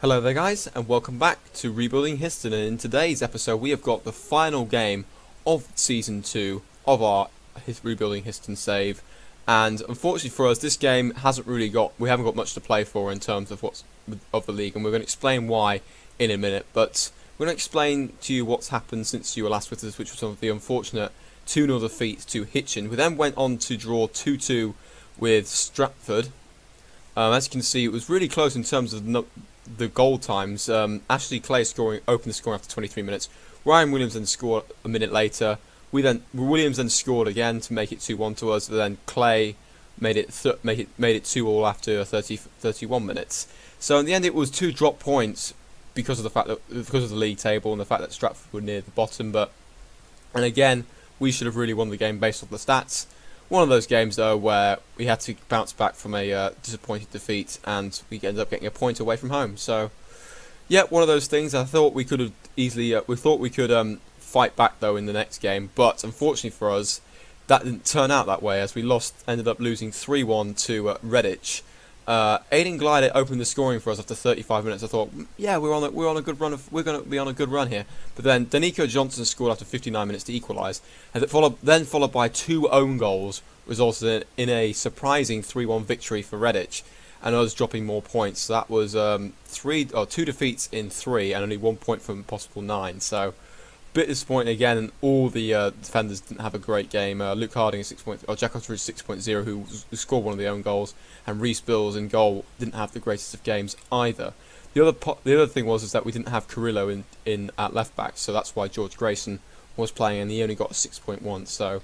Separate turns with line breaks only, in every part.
Hello there guys, and welcome back to Rebuilding Histon, and in today's episode we have got the final game of Season 2 of our Rebuilding Histon save. And unfortunately for us, this game we haven't got much to play for in terms of of the league, and we're going to explain why in a minute. But we're going to explain to you what's happened since you were last with us, which was some of the unfortunate 2-0 defeat to Hitchin. We then went on to draw 2-2 with Stratford. As you can see, it was really close in terms of the goal times. Ashley Clay opened the scoring after 23 minutes. Ryan Williams then scored a minute later. Williams then scored again to make it 2-1 to us. But then Clay made it 2-2 after 31 minutes. So in the end, it was 2 drop points because of the league table and the fact that Stratford were near the bottom. And again, we should have really won the game based on the stats. One of those games, though, where we had to bounce back from a disappointing defeat, and we ended up getting a point away from home. So, yeah, one of those things. I thought we could have easily, fight back though in the next game, but unfortunately for us, that didn't turn out that way, as we ended up losing 3-1 to Redditch. Yeading Glider opened the scoring for us after 35 minutes. I thought, yeah, we're on a good run. We're going to be on a good run here. But then Danico Johnson scored after 59 minutes to equalise, and followed by 2 own goals, resulted in a surprising 3-1 victory for Redditch, and us dropping more points. So that was 2 defeats in 3, and only 1 point from possible 9. So, bit disappointing again, and all the defenders didn't have a great game. Luke Harding, Jack Ottridge 6.0, who scored one of the own goals, and Reece Bills in goal didn't have the greatest of games either. The other thing was that we didn't have Carrillo in at left back, so that's why George Grayson was playing, and he only got a 6.1. So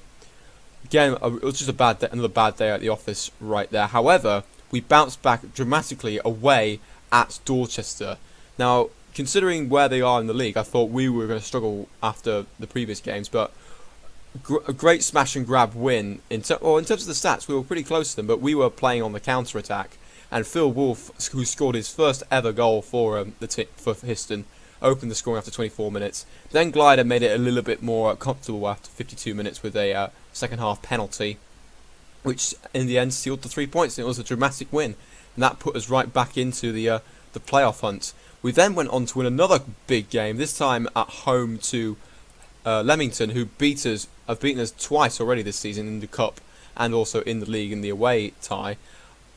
again, it was just another bad day at the office right there. However, we bounced back dramatically away at Dorchester. Now, considering where they are in the league, I thought we were going to struggle after the previous games, but a great smash and grab win. In terms of the stats, we were pretty close to them, but we were playing on the counter attack. And Phil Wolfe, who scored his first ever goal for Histon, opened the scoring after 24 minutes. Then Glider made it a little bit more comfortable after 52 minutes with a second half penalty, which in the end sealed the 3 points. And it was a dramatic win, and that put us right back into the playoff hunt. We then went on to win another big game, this time at home to Leamington, who have beaten us twice already this season in the cup and also in the league in the away tie.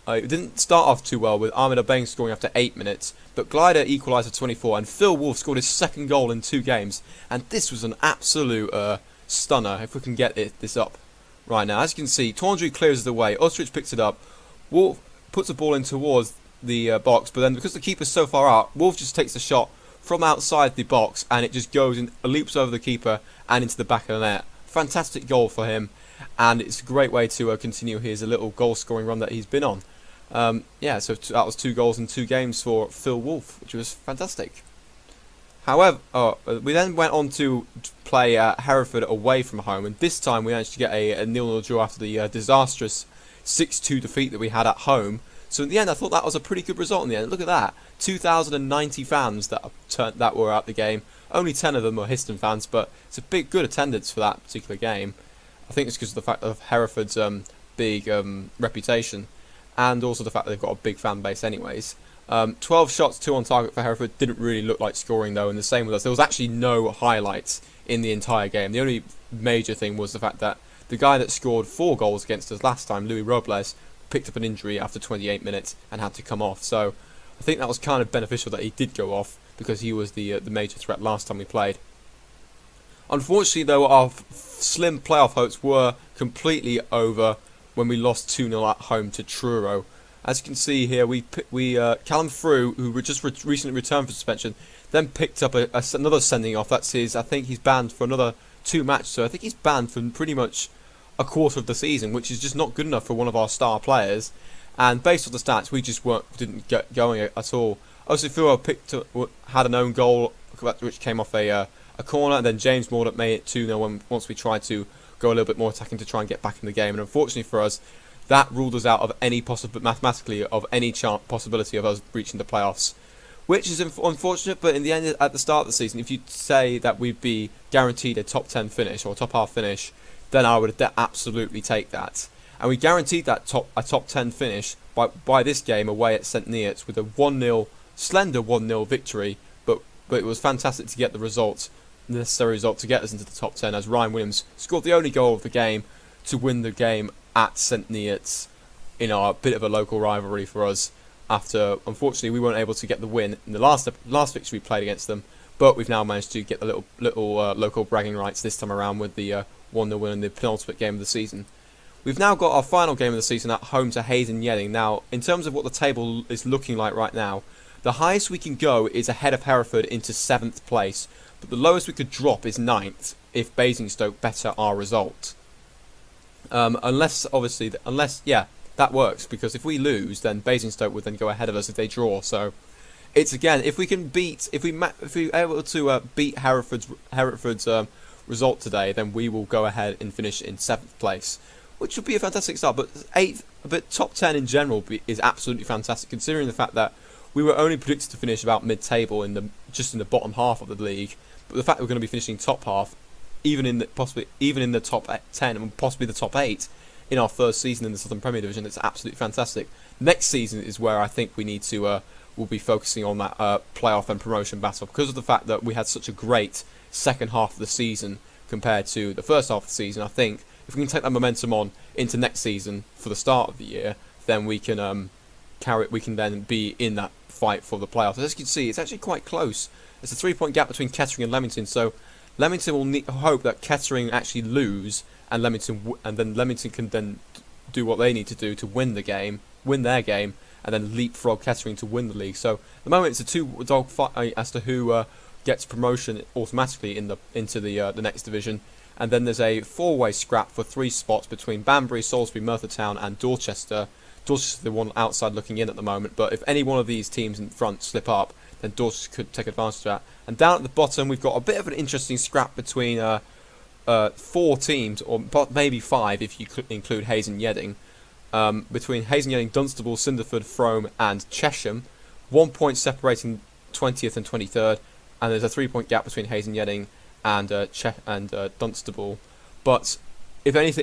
It didn't start off too well, with Ahmed Abeng scoring after 8 minutes, but Glider equalised at 24, and Phil Wolfe scored his second goal in 2 games, and this was an absolute stunner. If we can get this up right now, as you can see, Tawndry clears it away, Ostrich picks it up, Wolfe puts the ball in towards the box, but then because the keeper's so far out, Wolfe just takes the shot from outside the box, and it just goes and leaps over the keeper and into the back of the net. Fantastic goal for him, and it's a great way to continue his little goal scoring run that he's been on. So that was 2 goals in 2 games for Phil Wolfe, which was fantastic. However, we then went on to play Hereford away from home, and this time we managed to get a 0-0 draw after the disastrous 6-2 defeat that we had at home. So in the end, I thought that was a pretty good result in the end. Look at that, 2,090 fans that were at the game. Only 10 of them were Histon fans, but it's a good attendance for that particular game. I think it's because of the fact of Hereford's big reputation, and also the fact that they've got a big fan base anyways. 12 shots, 2 on target for Hereford. Didn't really look like scoring though, and the same with us. There was actually no highlights in the entire game. The only major thing was the fact that the guy that scored 4 goals against us last time, Louis Robles, picked up an injury after 28 minutes and had to come off. So I think that was kind of beneficial that he did go off, because he was the major threat last time we played. Unfortunately though, our slim playoff hopes were completely over when we lost 2-0 at home to Truro. As you can see here, Callum Frew, who just recently returned from suspension, then picked up another sending off. That's I think he's banned for another 2 matches, so I think he's banned for pretty much a quarter of the season, which is just not good enough for one of our star players. And based on the stats, we just didn't get going at all. Also, Furo had an own goal, which came off a corner, and then James Mordup made it 2-0 once we tried to go a little bit more attacking to try and get back in the game. And unfortunately for us, that ruled us out of any possibility of us reaching the playoffs, which is unfortunate. But in the end, at the start of the season, if you say that we'd be guaranteed a top 10 finish or top half finish, then I would absolutely take that. And we guaranteed that a top 10 finish by this game away at St Neots with a 1-0 slender 1-0 victory, but it was fantastic to get the necessary result to get us into the top 10, as Ryan Williams scored the only goal of the game to win the game at St Neots in our bit of a local rivalry for us. After, unfortunately, we weren't able to get the win in the last fixture we played against them, but we've now managed to get the little local bragging rights this time around with the 1-0 win in the penultimate game of the season. We've now got our final game of the season at home to Histon Yeading. Now, in terms of what the table is looking like right now, the highest we can go is ahead of Hereford into 7th place, but the lowest we could drop is 9th if Basingstoke better our result. Unless, that works, because if we lose, then Basingstoke would then go ahead of us if they draw. So it's, again, if we're able to beat Hereford's result today, then we will go ahead and finish in 7th place, which would be a fantastic start. But 8th, but top 10 in general is absolutely fantastic, considering the fact that we were only predicted to finish about mid-table just in the bottom half of the league. But the fact that we're going to be finishing top half, even in the top 10 and possibly the top 8 in our first season in the Southern Premier Division, it's absolutely fantastic. Next season is where I think we need to we'll be focusing on that playoff and promotion battle, because of the fact that we had such a great second half of the season compared to the first half of the season. I think if we can take that momentum on into next season for the start of the year, then we can we can then be in that fight for the playoffs. As you can see, it's actually quite close. It's a 3-point gap between Kettering and Leamington, so Leamington will hope that Kettering actually lose, and then Leamington can then do what they need to do to win their game, and then leapfrog Kettering to win the league. So at the moment it's a two-dog fight as to who gets promotion automatically into the next division, and then there's a 4-way scrap for 3 spots between Banbury, Salisbury, Merthyr Town and Dorchester. Dorchester's the one outside looking in at the moment, but if any one of these teams in front slip up, then Dorchester could take advantage of that. And down at the bottom, we've got a bit of an interesting scrap between 4 teams, or maybe 5 if you include Histon Yeading. Between Histon Yeading, Dunstable, Cinderford, Frome and Chesham. 1 point separating 20th and 23rd, and there's a 3-point gap between Histon Yeading and Dunstable. But if there's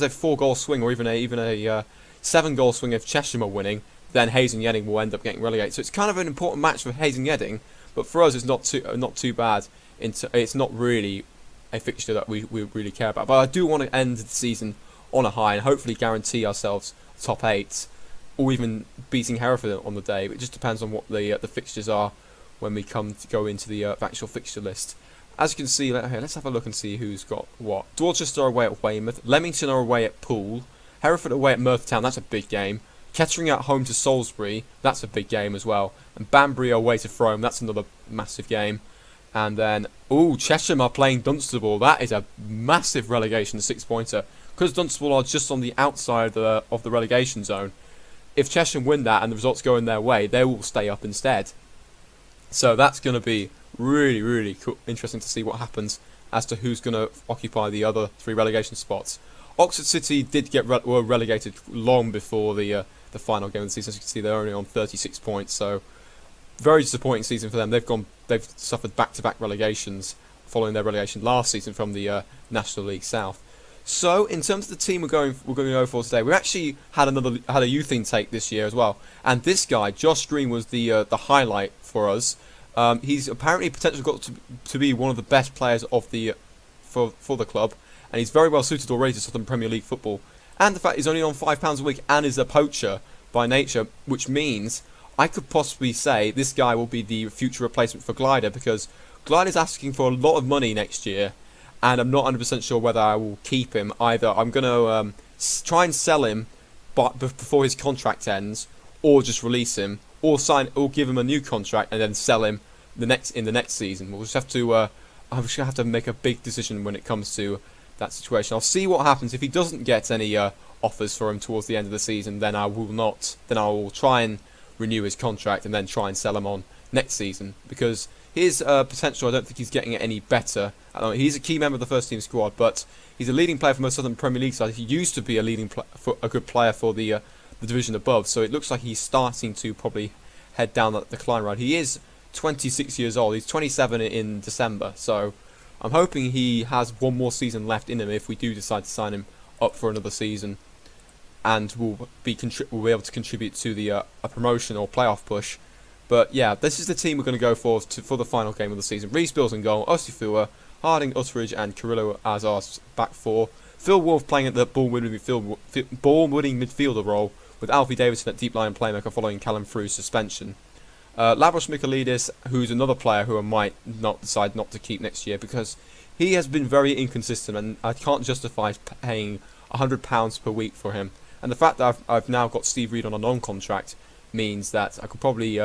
a 4-goal swing, or even a 7-goal swing if Chesham are winning, then Histon Yeading will end up getting relegated. So it's kind of an important match for Histon Yeading, but for us it's not too bad. It's not really a fixture that we really care about. But I do want to end the season on a high and hopefully guarantee ourselves top 8, or even beating Hereford on the day. But it just depends on what the fixtures are when we go into the actual fixture list. As you can see, let's have a look and see who's got what. Dorchester are away at Weymouth, Leamington are away at Poole, Hereford away at Merthyr Town, that's a big game. Kettering at home to Salisbury, that's a big game as well. And Banbury away to Frome, that's another massive game. And then, Chesham are playing Dunstable. That is a massive relegation 6-pointer. Because Dunstable are just on the outside of the relegation zone. If Chesham win that and the results go in their way, they will stay up instead. So that's going to be really, really cool, interesting to see what happens as to who's going to occupy the other 3 relegation spots. Oxford City did were relegated long before the final game of the season. As you can see, they're only on 36 points, so very disappointing season for them. They've suffered back-to-back relegations following their relegation last season from the National League South. So in terms of the team we're going to go for today, we actually had a youth intake this year as well, and this guy Josh Green was the highlight for us. He's apparently potentially got to be one of the best players of for the club, and he's very well suited already to Southern Premier League football. And the fact he's only on £5 a week and is a poacher by nature, which means I could possibly say this guy will be the future replacement for Glider, because Glider's asking for a lot of money next year, and I'm not 100% sure whether I will keep him. Either I'm going to try and sell him before his contract ends, or just release him, or give him a new contract and then sell him in the next season. We'll just have to I'm just gonna have to make a big decision when it comes to that situation. I'll see what happens if he doesn't get any offers for him towards the end of the season. Then I will try and renew his contract and then try and sell him on next season, because his potential, I don't think he's getting it any better. He's a key member of the first team squad, but he's a leading player for most Southern Premier League side. He used to be a good player for the division above, so it looks like he's starting to probably head down that decline road. He is 26 years old. He's 27 in December, so I'm hoping he has one more season left in him if we do decide to sign him up for another season. and will be able to contribute to the a promotion or playoff push. But yeah, this is the team we're going to go for the final game of the season. Reece Bills in goal, Osifua, Harding, Utteridge, and Carrillo as our back four. Phil Wolf playing at the ball-winning midfielder role, with Alfie Davidson at deep line playmaker following Callum Frew's suspension. Lavros Michaelidis, who's another player who I might not decide not to keep next year because he has been very inconsistent and I can't justify paying £100 per week for him. And the fact that I've now got Steve Reed on a non-contract means that I could probably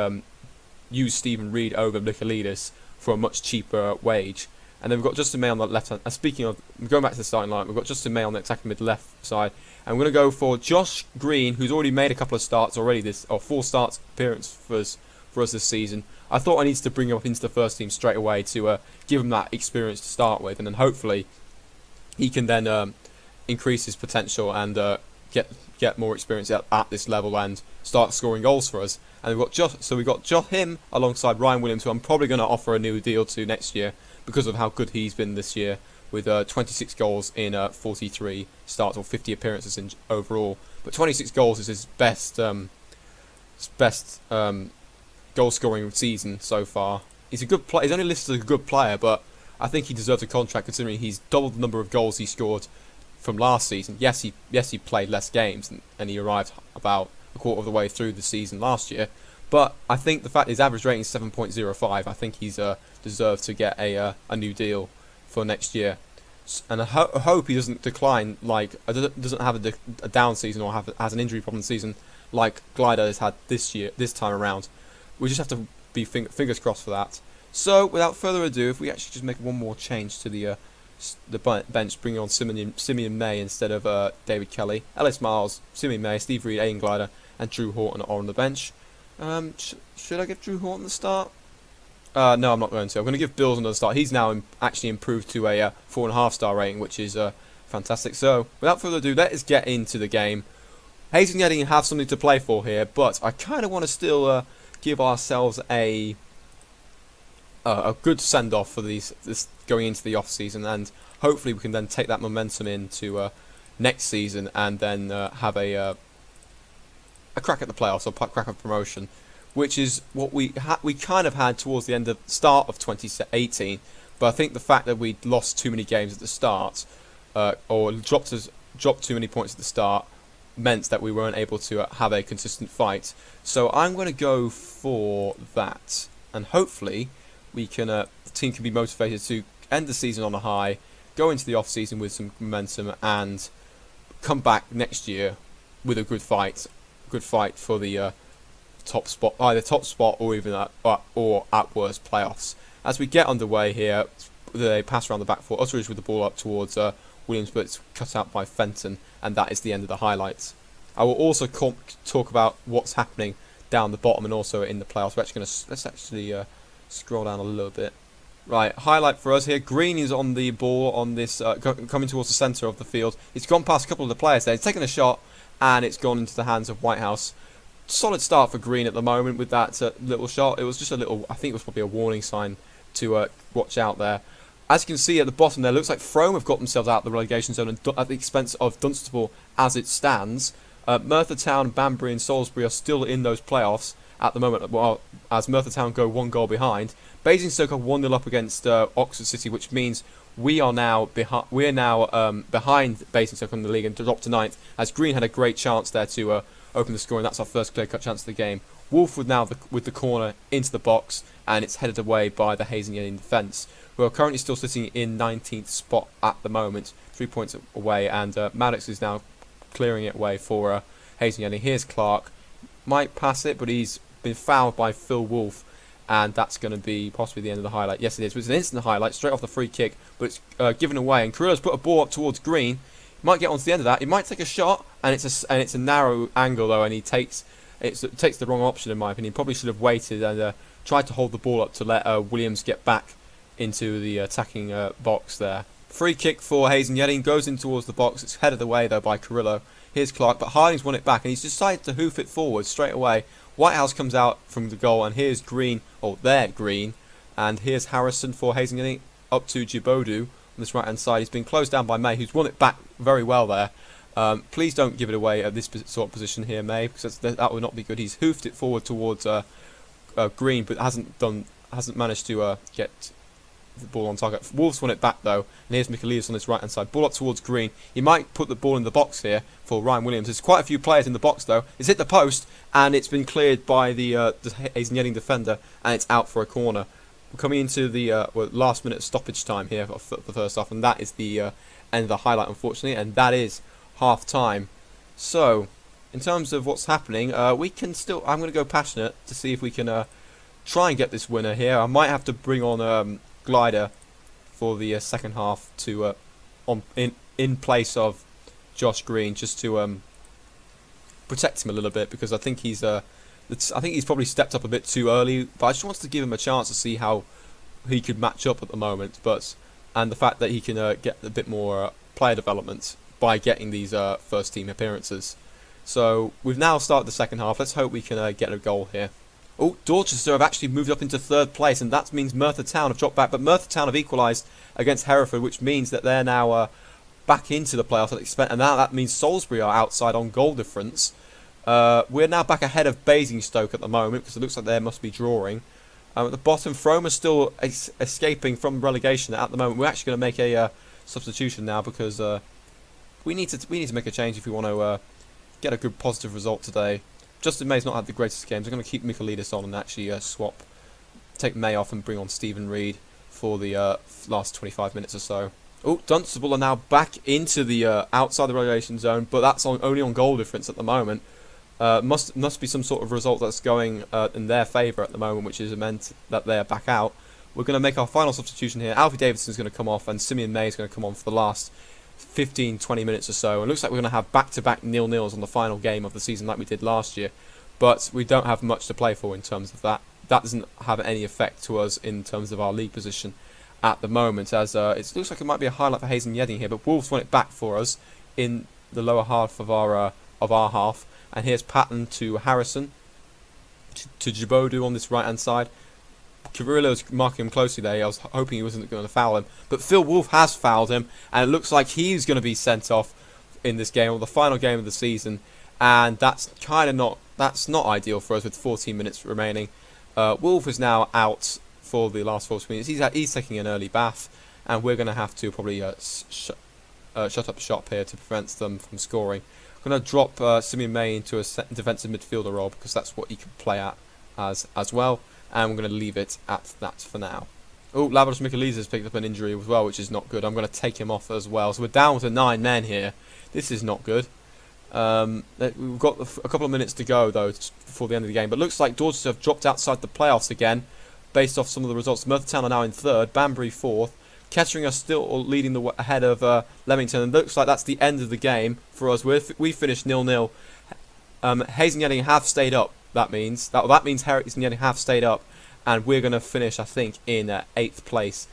use Stephen Reed over Michaelidis for a much cheaper wage. And then we've got Justin May on the left hand. Speaking of going back to the starting line, we've got Justin May on the attacking mid left side, and we're going to go for Josh Green, who's already made a couple of starts already 4 starts appearance for us this season. I thought I needed to bring him up into the first team straight away to give him that experience to start with, and then hopefully he can then increase his potential and get more experience at this level and start scoring goals for us. And we've got him alongside Ryan Williams, who I'm probably going to offer a new deal to next year because of how good he's been this year, with 26 goals in 43 starts or 50 appearances in overall. But 26 goals is his best goal-scoring season so far. He's a good player. He's only listed as a good player, but I think he deserves a contract considering he's doubled the number of goals he scored from last season. Yes, he played less games and he arrived about a quarter of the way through the season last year. But I think the fact his average rating is 7.05, I think he's deserved to get a new deal for next year. And I hope he doesn't decline, doesn't have a down season or has an injury problem season like Glider has had this time around. We just have to be fingers crossed for that. So without further ado, if we actually just make one more change to the bench, bringing on Simeon May instead of David Kelly, Ellis Miles, Simeon May, Steve Reed, Aidan Glider, and Drew Horton are on the bench. Should I give Drew Horton the start? No, I'm not going to. I'm going to give Bills another start. He's now actually improved to a 4.5 star rating, which is fantastic. So, without further ado, let us get into the game. Hayes and Yeading have something to play for here, but I kind of want to still give ourselves a good send-off for this going into the off-season, and hopefully we can then take that momentum into next season and then have a crack at the playoffs or crack at promotion, which is what we kind of had towards the start of 2018. But I think the fact that we lost too many games at the start or dropped too many points at the start meant that we weren't able to have a consistent fight. So I'm going to go for that, and hopefully we can the team can be motivated to end the season on a high, go into the off season with some momentum, and come back next year with a good fight for the top spot, either top spot or even at worst playoffs. As we get underway here, they pass around the back four, Utteridge with the ball up towards Williams, but it's cut out by Fenton, and that is the end of the highlights. I will also talk about what's happening down the bottom and also in the playoffs. Let's actually scroll down a little bit. Right, highlight for us here. Green is on the ball on this coming towards the centre of the field. It's gone past a couple of the players there. He's taken a shot and it's gone into the hands of Whitehouse. Solid start for Green at the moment with that little shot. It was just a little, I think it was probably a warning sign to watch out there. As you can see at the bottom there, looks like Frome have got themselves out of the relegation zone at the expense of Dunstable as it stands. Merthyr Town, Banbury and Salisbury are still in those playoffs at the moment, as Merthyr Town go 1 goal behind. Basingstoke are 1-0 up against Oxford City, which means we are now behind Basingstoke in the league and dropped to 9th, as Green had a great chance there to open the score, and that's our first clear-cut chance of the game. Wolf with the corner into the box, and it's headed away by the Hayes and Yeading defence, who are currently still sitting in 19th spot at the moment, 3 points away, and Maddox is now clearing it away for Hayes and Yeading. Here's Clark, might pass it, but he's been fouled by Phil Wolf, and that's going to be possibly the end of the highlight. Yes, it is. It's an instant highlight, straight off the free kick, but it's given away, and Carrillo's put a ball up towards Green. He might get onto the end of that. He might take a shot, and it's a narrow angle though, and he takes the wrong option in my opinion. He probably should have waited and tried to hold the ball up to let Williams get back into the attacking box there. Free kick for Hayes and Yeading, goes in towards the box. It's headed away though by Carrillo. Here's Clark, but Harding's won it back, and he's decided to hoof it forward straight away. Whitehouse comes out from the goal, and here's Green, Green, and here's Harrison for Hayes and Yeading up to Djibodu on this right hand side. He's been closed down by May, who's won it back very well there, Please don't give it away at this sort of position here, May, because that would not be good. He's hoofed it forward towards Green, but hasn't managed to get the ball on target. Wolves won it back though, and here's Michaelis on his right hand side. Ball up towards Green. He might put the ball in the box here for Ryan Williams. There's quite a few players in the box though. It's hit the post, and it's been cleared by the Yeading defender, and it's out for a corner. We're coming into the last minute stoppage time here for the first half, and that is the end of the highlight, unfortunately, and that is half time. So, in terms of what's happening, we can still. I'm going to go passionate to see if we can try and get this winner here. I might have to bring on Glider for the second half to in place of Josh Green, just to protect him a little bit, because I think he's probably stepped up a bit too early. But I just wanted to give him a chance to see how he could match up at the moment. And the fact that he can get a bit more player development by getting these first team appearances. So we've now started the second half. Let's hope we can get a goal here. Oh, Dorchester have actually moved up into third place, and that means Merthyr Town have dropped back. But Merthyr Town have equalised against Hereford, which means that they're now back into the playoffs. And now that means Salisbury are outside on goal difference. We're now back ahead of Basingstoke at the moment, because it looks like they must be drawing. At the bottom, Frome are still escaping from relegation at the moment. We're actually going to make a substitution now, because we need to make a change if we want to get a good positive result today. Justin May's not had the greatest games. I'm going to keep Michaelis on and actually take May off and bring on Stephen Reed for the last 25 minutes or so. Oh, Dunstable are now back into the outside the relegation zone, but that's only on goal difference at the moment. Must be some sort of result that's going in their favour at the moment, which is meant that they're back out. We're going to make our final substitution here. Alfie Davidson's going to come off, and Simeon May is going to come on for the last 15-20 minutes or so. And it looks like we're going to have back-to-back nil-nils on the final game of the season like we did last year. But we don't have much to play for in terms of that. That doesn't have any effect to us in terms of our league position at the moment, as it looks like it might be a highlight for Histon Yeading here, but Wolves won it back for us in the lower half of our half. And here's Patton to Harrison, to Djibodu on this right-hand side. Carrillo's marking him closely there. I was hoping he wasn't going to foul him, but Phil Wolfe has fouled him, and it looks like he's going to be sent off in this game, or the final game of the season. And that's not ideal for us with 14 minutes remaining. Wolfe is now out for the last 40 minutes. He's taking an early bath, and we're going to have to probably shut up shop here to prevent them from scoring. I'm going to drop Simeon May into a defensive midfielder role, because that's what he can play at as well. And we're going to leave it at that for now. Oh, Lavros Michaelis has picked up an injury as well, which is not good. I'm going to take him off as well. So we're down to 9 men here. This is not good. We've got a couple of minutes to go, though, before the end of the game. But it looks like Dorchester have dropped outside the playoffs again, based off some of the results. Merthyr Town are now in third, Banbury fourth. Kettering are still leading ahead of Leamington. And it looks like that's the end of the game for us. We finished 0-0. Hayes and Yeading have stayed up. That means Hereford and Yeading have stayed up, and we're going to finish, I think, in 8th place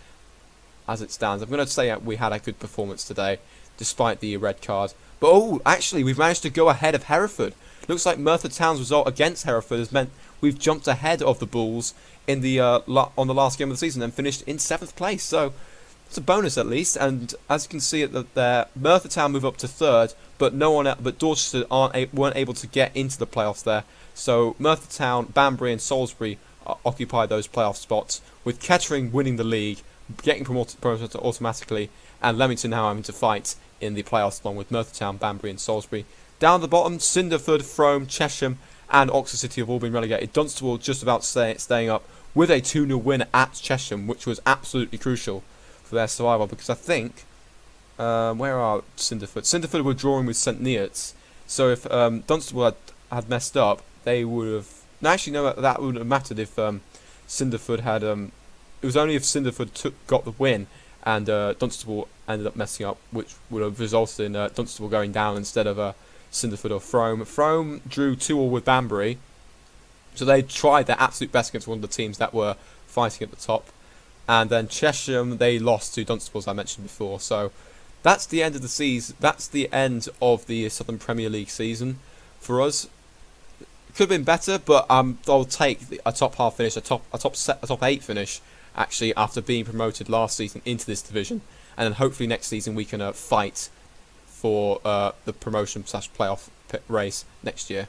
as it stands. I'm going to say we had a good performance today, despite the red card. But actually, we've managed to go ahead of Hereford. Looks like Merthyr Town's result against Hereford has meant we've jumped ahead of the Bulls in the on the last game of the season and finished in 7th place. So it's a bonus at least. And as you can see there, Merthyr Town move up to 3rd, but Dorchester weren't able to get into the playoffs there. So Merthyr Town, Banbury and Salisbury occupy those playoff spots, with Kettering winning the league, getting promoted automatically, and Leamington now having to fight in the playoffs along with Merthyr Town, Banbury and Salisbury. Down the bottom, Cinderford, Frome, Chesham and Oxford City have all been relegated. Dunstable just about staying up with a 2-0 win at Chesham, which was absolutely crucial for their survival, because I think... where are Cinderford? Cinderford were drawing with St Neots, so if Dunstable had messed up, they would have... No, actually, no, that wouldn't have mattered if Cinderford had... it was only if Cinderford got the win and Dunstable ended up messing up, which would have resulted in Dunstable going down instead of Cinderford or Frome. Frome drew 2-2 with Banbury, so they tried their absolute best against one of the teams that were fighting at the top. And then Chesham, they lost to Dunstable, as I mentioned before. So that's the end of the season. That's the end of the Southern Premier League season for us. Could have been better, but I'll take a top half finish, a top 8 finish, actually, after being promoted last season into this division, and then hopefully next season we can fight for the promotion slash playoff race next year.